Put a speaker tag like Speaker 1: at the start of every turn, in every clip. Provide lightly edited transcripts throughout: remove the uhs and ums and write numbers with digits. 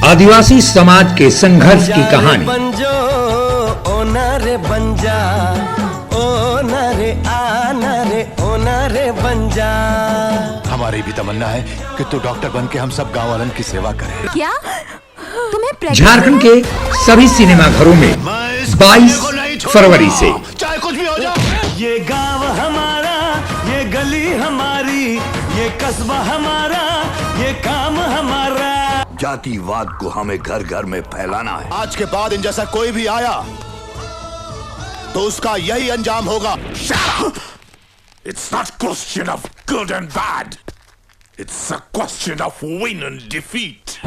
Speaker 1: आदिवासी समाज के संघर्ष की कहानी।
Speaker 2: बंजो ओनारे बंजा, ओनारे आनारे ओनारे बंजा।
Speaker 3: हमारी भी तमन्ना है कि तू डॉक्टर बन के हम सब गांव वालों की सेवा करे।
Speaker 4: क्या तुम्हें
Speaker 1: झारखंड के सभी सिनेमा घरों में 22 फरवरी से
Speaker 3: चाहे कुछ भी हो जाए।
Speaker 2: ये गांव हमारा, ये गली हमारी, ये कस्बा हमारा, ये काम हमारा।
Speaker 5: जातिवाद को हमें घर घर में फैलाना है।
Speaker 3: आज के बाद इन जैसा कोई भी आया तो उसका यही अंजाम होगा।
Speaker 6: It's not a question of good and bad. It's a question of win and defeat.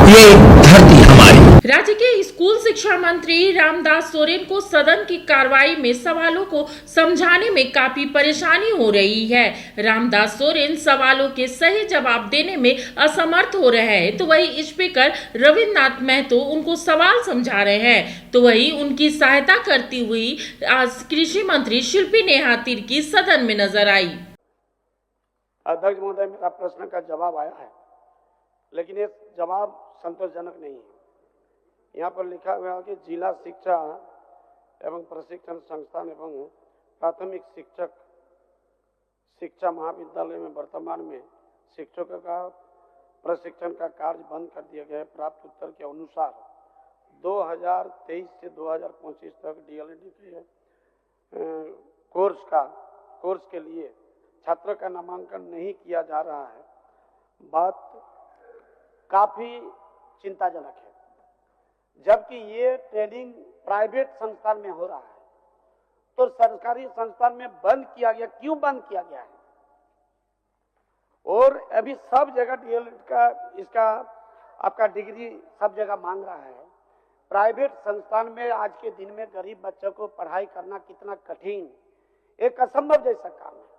Speaker 1: ये धरती हमारी।
Speaker 7: राज्य के स्कूल शिक्षा मंत्री रामदास सोरेन को सदन की कार्रवाई में सवालों को समझाने में काफी परेशानी हो रही है। रामदास सोरेन सवालों के सही जवाब देने में असमर्थ हो रहे हैं, तो वही स्पीकर रविन्द्रनाथ महतो उनको सवाल समझा रहे हैं। तो वही उनकी सहायता करती हुई आज कृषि मंत्री शिल्पी नेहा तिर्की सदन में नजर आई।
Speaker 8: अध्यक्ष महोदय, मेरा प्रश्न का जवाब आया है, लेकिन ये जवाब संतोषजनक नहीं है। यहाँ पर लिखा हुआ है कि जिला शिक्षा एवं प्रशिक्षण संस्थान एवं प्राथमिक शिक्षक शिक्षा महाविद्यालय में वर्तमान में शिक्षकों का प्रशिक्षण का कार्य बंद कर दिया गया है। प्राप्त उत्तर के अनुसार 2023 से 2025 तक डीएलएड के कोर्स के लिए छात्रों का नामांकन नहीं किया जा रहा है। बात काफी चिंताजनक है, जबकि ये ट्रेनिंग प्राइवेट संस्थान में हो रहा है, तो सरकारी संस्थान में बंद किया गया। क्यों बंद किया गया है? और अभी सब जगह डीएलएड का इसका आपका डिग्री सब जगह मांग रहा है। प्राइवेट संस्थान में आज के दिन में गरीब बच्चों को पढ़ाई करना कितना कठिन, एक असंभव जैसा काम है।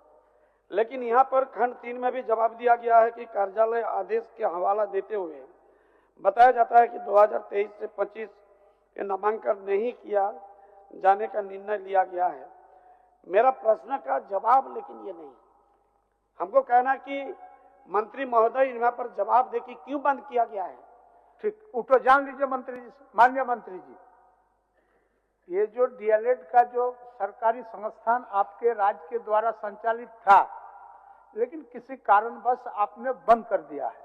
Speaker 8: लेकिन यहाँ पर खंड 3 में भी जवाब दिया गया है कि कार्यालय आदेश के हवाला देते हुए बताया जाता है कि 2023 से 25 के नामांकन नहीं किया जाने का निर्णय लिया गया है। मेरा प्रश्न का जवाब लेकिन ये नहीं। हमको कहना कि मंत्री महोदय यहाँ पर जवाब दे कि क्यों बंद किया गया है।
Speaker 9: ठीक, उठो जान लीजिए मंत्री जी। माननीय मंत्री जी, ये जो डीएलएड का जो सरकारी संस्थान आपके राज्य के द्वारा संचालित था, लेकिन किसी कारणवश आपने बंद कर दिया है।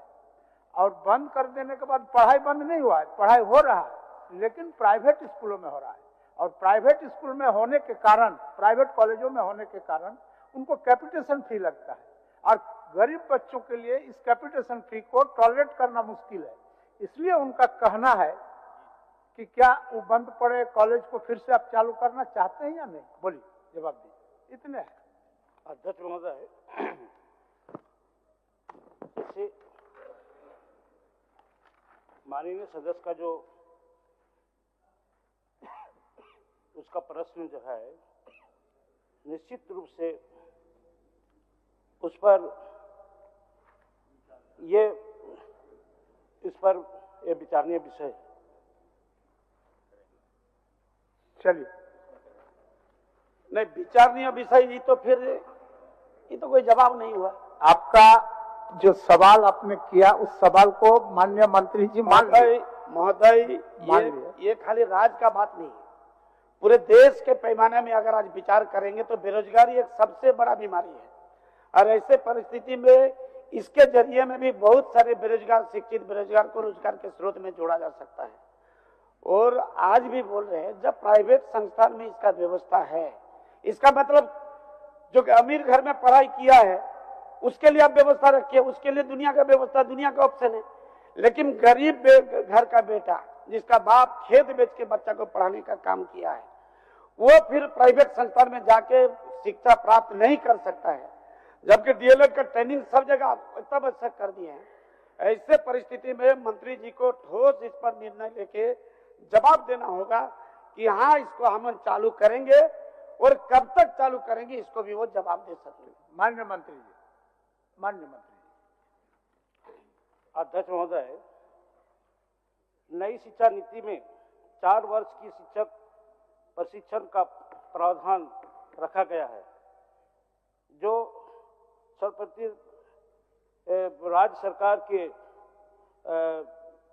Speaker 9: और बंद कर देने के बाद पढ़ाई बंद नहीं हुआ है, पढ़ाई हो रहा है, लेकिन प्राइवेट स्कूलों में हो रहा है। और प्राइवेट स्कूल में होने के कारण, प्राइवेट कॉलेजों में होने के कारण उनको कैपिटेशन फी लगता है, और गरीब बच्चों के लिए इस कैपिटेशन फी को टॉलरेट करना मुश्किल है। इसलिए उनका कहना है कि क्या वो बंद पड़े कॉलेज को फिर से आप चालू करना चाहते हैं या नहीं? बोलिए, जवाब दीजिए। इतने है।
Speaker 8: अध्यक्ष महोदय, जैसे माननीय सदस्य का जो उसका प्रश्न जो है, निश्चित रूप से उस पर इस पर विचारणीय विषय है।
Speaker 9: चलिए,
Speaker 8: नहीं विचारणीय विषय ही तो फिर ये तो कोई जवाब नहीं हुआ।
Speaker 9: आपका जो सवाल आपने किया उस सवाल को माननीय मंत्री जी
Speaker 8: महोदय ये खाली राज्य का बात नहीं है। पूरे देश के पैमाने में अगर आज विचार करेंगे तो बेरोजगारी एक सबसे बड़ा बीमारी है, और ऐसे परिस्थिति में इसके जरिए में भी बहुत सारे बेरोजगार शिक्षित बेरोजगार को रोजगार के स्रोत में जोड़ा जा सकता है। और आज भी बोल रहे हैं, जब प्राइवेट संस्थान में इसका व्यवस्था है, इसका मतलब जो अमीर घर में पढ़ाई किया है उसके लिए आप व्यवस्था रखिए, उसके लिए दुनिया का व्यवस्था, दुनिया का ऑप्शन है। लेकिन गरीब घर का बेटा जिसका बाप खेत बेच के बच्चा को पढ़ाने का काम किया है, वो फिर प्राइवेट संस्थान में जाके शिक्षा प्राप्त नहीं कर सकता है, जबकि डीएलएड का ट्रेनिंग सब जगह तब आवश्यक कर दिए हैं। ऐसे परिस्थिति में मंत्री जी को ठोस इस पर निर्णय लेके जवाब देना होगा कि हाँ, इसको हम चालू करेंगे, और कब तक चालू करेंगे इसको भी वो जवाब दे सकते।
Speaker 9: माननीय मंत्री जी, माननीय मंत्री जी।
Speaker 8: अध्यक्ष महोदय, नई शिक्षा नीति में 4 वर्ष की शिक्षक प्रशिक्षण का प्रावधान रखा गया है, जो सर्वप्रति राज्य सरकार के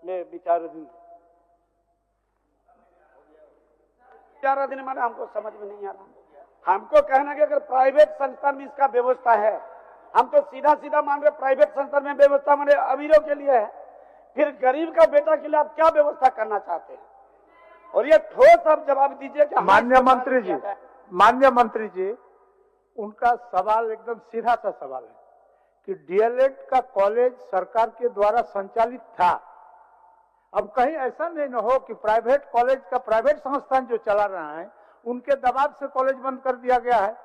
Speaker 8: में विचाराधीन है। विचाराधीन माने हमको समझ में नहीं आ रहा। हमको कहना कि अगर प्राइवेट संस्थान में इसका व्यवस्था है, हम तो सीधा सीधा मान रहे प्राइवेट संस्थान में व्यवस्था माने अमीरों के लिए है, फिर गरीब का बेटा के लिए आप क्या व्यवस्था करना चाहते हैं? और ये ठोस आप जवाब दीजिए कि
Speaker 9: माननीय मंत्री जी, उनका सवाल एकदम सीधा सा सवाल है कि डीएलएड का कॉलेज सरकार के द्वारा संचालित था। अब कहीं ऐसा नहीं न हो कि प्राइवेट कॉलेज का प्राइवेट संस्थान जो चला रहा है उनके दबाव से कॉलेज बंद कर दिया गया है।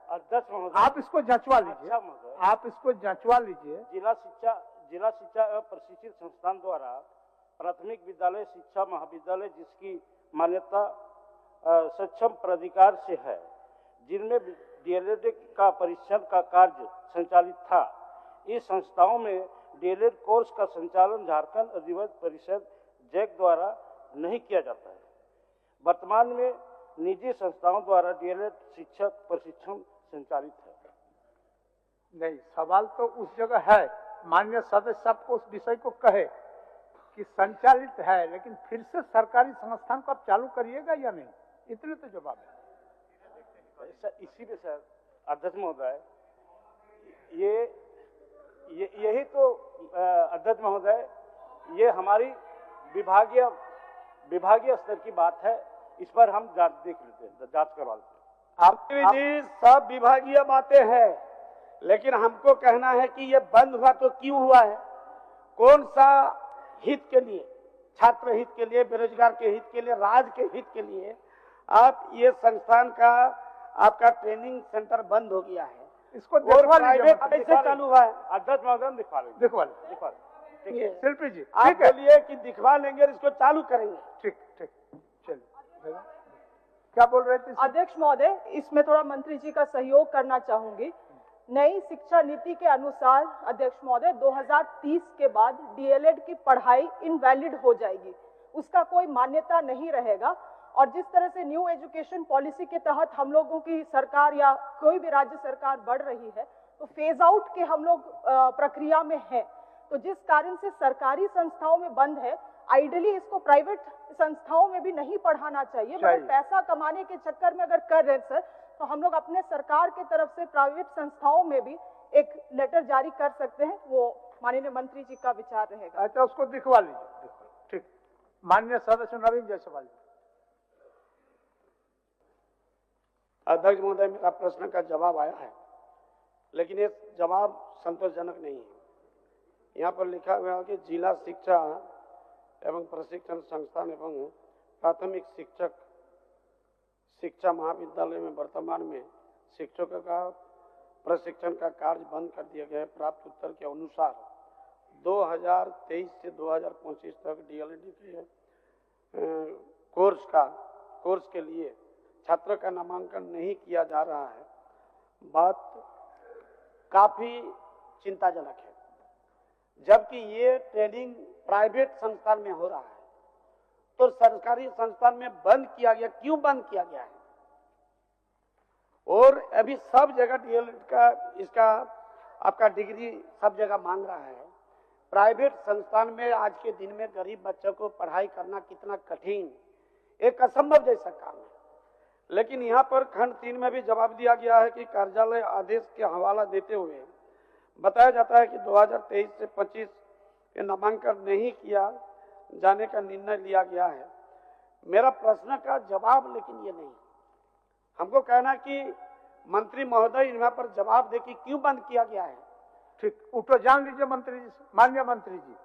Speaker 8: अध्यक्ष महोदय,
Speaker 9: आप इसको जांचवा लीजिए।
Speaker 8: अच्छा
Speaker 9: आप इसको जांचवा लीजिए।
Speaker 8: जिला शिक्षा एवं प्रशिक्षण संस्थान द्वारा प्राथमिक विद्यालय शिक्षा महाविद्यालय जिसकी मान्यता सक्षम प्राधिकार से है, जिनमें डीएलएड का परीक्षण का कार्य संचालित था। इस संस्थाओं में डीएलएड कोर्स का संचालन झारखंड अधिवक्ता परिषद जैक द्वारा नहीं किया जाता है। वर्तमान में निजी संस्थाओं द्वारा डीएलएड शिक्षक प्रशिक्षण संचालित है।
Speaker 9: नहीं, सवाल तो उस जगह है, माननीय सदस्य साहब को उस विषय को कहे कि संचालित है, लेकिन फिर से सरकारी संस्थान को आप चालू करिएगा या नहीं, इतने तो जवाब है।
Speaker 8: इसी में सर अध्यक्ष महोदय, यही तो अध्यक्ष महोदय, ये हमारी विभागीय स्तर की बात है। इस पर हम जांच देख लेते हैं, जांच करवा लेते हैं। आपकी जी सब विभागीय बातें हैं, लेकिन हमको कहना है कि ये बंद हुआ तो क्यों हुआ है, कौन सा हित के लिए, छात्र हित के लिए, बेरोजगार के हित के लिए, राज्य के हित के लिए आप ये संस्थान का आपका ट्रेनिंग सेंटर बंद हो गया है।
Speaker 9: इसको दिखवा लीजिए,
Speaker 8: कैसे चालू हुआ है? अध्यक्ष महोदय दिखवा लीजिए।
Speaker 9: शिल्पी जी
Speaker 8: आप बोलिए कि दिखवा लेंगे और इसको चालू करेंगे।
Speaker 9: ठीक, चलिए। क्या बोल रहे थे
Speaker 10: अध्यक्ष महोदय? इसमें थोड़ा मंत्री जी का सहयोग करना चाहूंगी। नई शिक्षा नीति के अनुसार अध्यक्ष महोदय 2030 के बाद डीएलएड की पढ़ाई इनवैलिड हो जाएगी, उसका कोई मान्यता नहीं रहेगा। और जिस तरह से न्यू एजुकेशन पॉलिसी के तहत हम लोगों की सरकार या कोई भी राज्य सरकार बढ़ रही है, तो फेज आउट के हम लोग प्रक्रिया में है। तो जिस कारण से सरकारी संस्थाओं में बंद है, आइडियली इसको प्राइवेट संस्थाओं में भी नहीं पढ़ाना चाहिए। मगर पैसा कमाने के चक्कर में अगर कर रहे हैं सर, तो हम लोग अपने सरकार की तरफ से प्राइवेट संस्थाओं में भी एक लेटर जारी कर सकते हैं। वो माननीय मंत्री जी का विचार रहेगा।
Speaker 9: अच्छा, उसको दिखवा लीजिए। ठीक, माननीय सदस्य नवीन जायसवाल।
Speaker 8: अध्यक्ष महोदय, मेरा प्रश्न का जवाब आया है, लेकिन ये जवाब संतोषजनक नहीं है। यहाँ पर लिखा हुआ है कि जिला शिक्षा एवं प्रशिक्षण संस्थान एवं प्राथमिक शिक्षा महाविद्यालय में वर्तमान में शिक्षकों का प्रशिक्षण का कार्य बंद कर दिया गया है। प्राप्त उत्तर के अनुसार 2023 से 2025 तक डीएलएड के कोर्स के लिए छात्र का नामांकन नहीं किया जा रहा है। बात काफी चिंताजनक है, जबकि ये ट्रेनिंग प्राइवेट संस्थान में हो रहा है, तो सरकारी संस्थान में बंद किया गया। क्यों बंद किया गया है? और अभी सब जगह डीएलएड का इसका आपका डिग्री सब जगह मांग रहा है। प्राइवेट संस्थान में आज के दिन में गरीब बच्चों को पढ़ाई करना कितना कठिन, एक असंभव जैसा काम है। लेकिन यहाँ पर खंड 3 में भी जवाब दिया गया है कि कार्यालय आदेश के हवाला देते हुए बताया जाता है कि 2023 से 25 के नामांकन नहीं किया जाने का निर्णय लिया गया है। मेरा प्रश्न का जवाब लेकिन ये नहीं, हमको कहना कि मंत्री महोदय यहाँ पर जवाब दे कि क्यों बंद किया गया है।
Speaker 9: ठीक, उठो जान लीजिए मंत्री जी। माननीय मंत्री जी,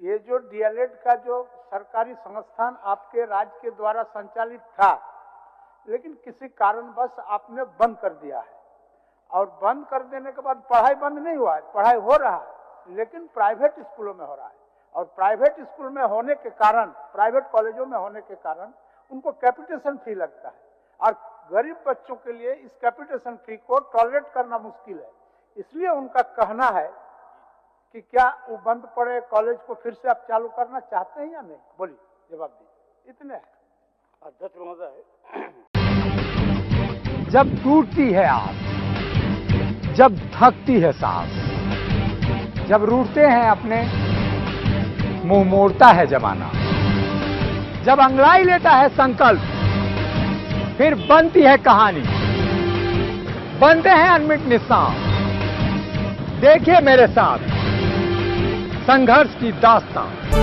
Speaker 9: ये जो डीएलएड का जो सरकारी संस्थान आपके राज्य के द्वारा संचालित था, लेकिन किसी कारणवश आपने बंद कर दिया है। और बंद कर देने के बाद पढ़ाई बंद नहीं हुआ है, पढ़ाई हो रहा है, लेकिन प्राइवेट स्कूलों में हो रहा है। और प्राइवेट स्कूल में होने के कारण, प्राइवेट कॉलेजों में होने के कारण उनको कैपिटेशन फी लगता है, और गरीब बच्चों के लिए इस कैपिटेशन फी को टॉलरेट करना मुश्किल है। इसलिए उनका कहना है कि क्या वो बंद पड़े कॉलेज को फिर से आप चालू करना चाहते हैं या नहीं? बोलिए, जवाब दीजिए। इतने है
Speaker 8: अध्यक्ष महोदय।
Speaker 11: जब टूटती है आस, जब थकती है सांस, जब रूठते हैं अपने मुंह मोड़ता है जमाना। जब अंगड़ाई लेता है संकल्प, फिर बनती है कहानी, बनते हैं अनमिट निशान। देखिए मेरे साथ संघर्ष की दास्तां।